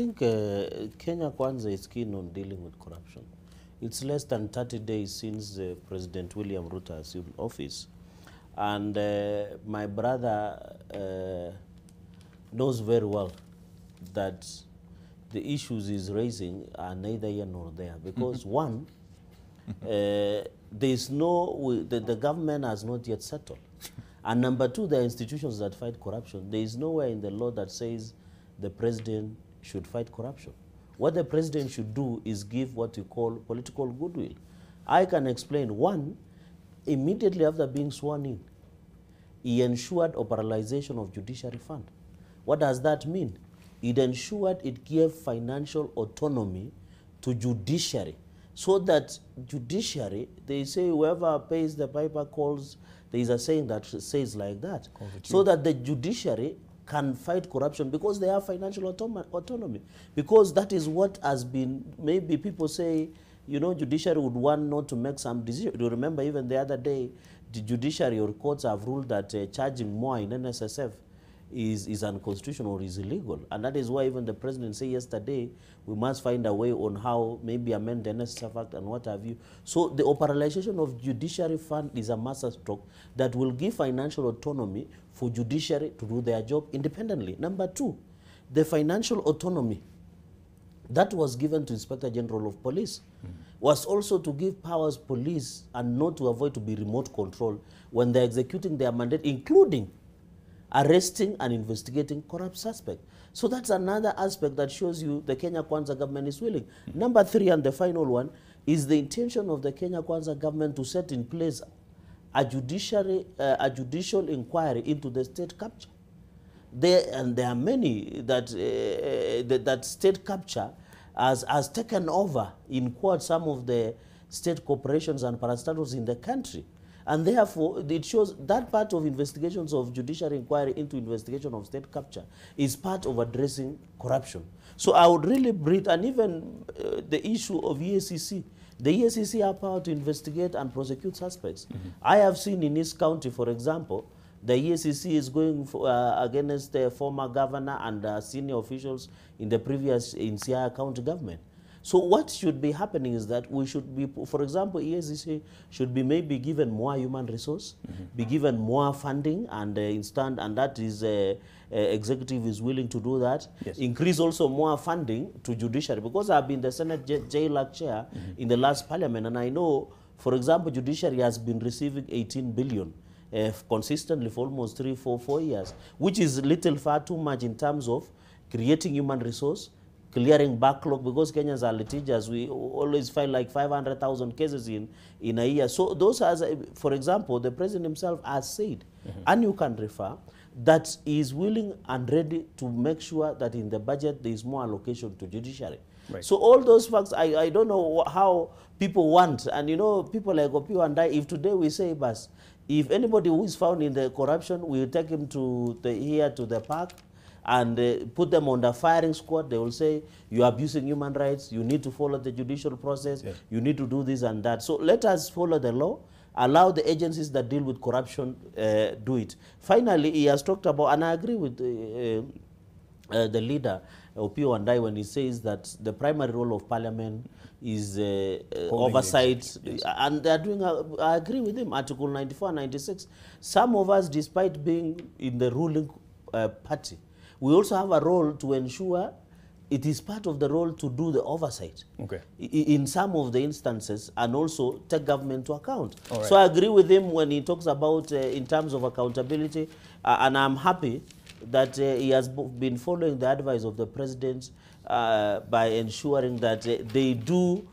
I think Kenya Kwanza is keen on dealing with corruption. It's less than 30 days since President William Ruto assumed office. And my brother knows very well that the issues he's raising are neither here nor there. Because one, there's no, the government has not yet settled. And number two, there are institutions that fight corruption. There is nowhere in the law that says the president should fight corruption. What the president should do is give what you call political goodwill. I can explain. One, immediately after being sworn in, he ensured operationalization of judiciary fund. What does that mean? It ensured it gave financial autonomy to judiciary, so that judiciary, they say whoever pays the piper calls, there is a saying that says like that, so that the judiciary can fight corruption because they have financial autonomy. Because that is what has been, maybe people say, you know, judiciary would want not to make some decision. You remember even the other day, the judiciary or courts have ruled that charging more in NSSF is unconstitutional or is illegal. And that is why even the president said yesterday, we must find a way on how maybe amend the NSSF Act and what have you. So the operationalization of judiciary fund is a master stroke that will give financial autonomy for judiciary to do their job independently. Number two, the financial autonomy that was given to Inspector General of Police was also to give powers police and not to avoid to be remote control when they're executing their mandate, including arresting and investigating corrupt suspects. So that's another aspect that shows you the Kenya Kwanza government is willing. Number three, and the final one, is the intention of the Kenya Kwanza government to set in place a judicial inquiry into the state capture. There are many that that state capture has taken over, in quote, some of the state corporations and parastatals in the country. And therefore, it shows that part of investigations of judicial inquiry into investigation of state capture is part of addressing corruption. So I would really breathe, and even the issue of EACC. The EACC have power to investigate and prosecute suspects. I have seen in East County, for example, the EACC is going for, against the former governor and senior officials in the previous Siaya County government. So what should be happening is that we should be, for example, EACC should be maybe given more human resource, be given more funding, and and that is executive is willing to do that. Yes. Increase also more funding to judiciary, because I've been the Senate jailer chair in the last parliament, and I know, for example, judiciary has been receiving 18 billion consistently for almost 4 years, which is little far too much in terms of creating human resource, clearing backlog, because Kenyans are litigious. We always file like 500,000 cases in a year. So those are, for example, the president himself has said, and you can refer, that he is willing and ready to make sure that in the budget there is more allocation to judiciary. Right. So all those facts, I don't know how people want, and you know, people like Opio and I, if today we say, Bas, if anybody who is found in the corruption, we'll take him to the park, and put them on the firing squad. They will say, you are abusing human rights, you need to follow the judicial process, yes, you need to do this and that. So let us follow the law, allow the agencies that deal with corruption do it. Finally, he has talked about, and I agree with the leader, Opio and I, when he says that the primary role of parliament is oversight, yes, and they are doing, I agree with him, Article 94 and 96. Some of us, despite being in the ruling party, we also have a role to ensure it is part of the role to do the oversight in some of the instances, and also take government to account. Right. So I agree with him when he talks about in terms of accountability, and I'm happy that he has been following the advice of the president by ensuring that they do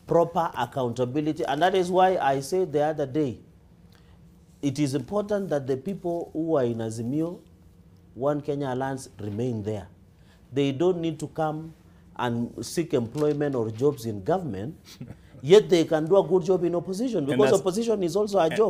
proper accountability. And that is why I said the other day, it is important that the people who are in Azimio One Kenya Alliance remain there. They don't need to come and seek employment or jobs in government, yet they can do a good job in opposition, because opposition is also a job.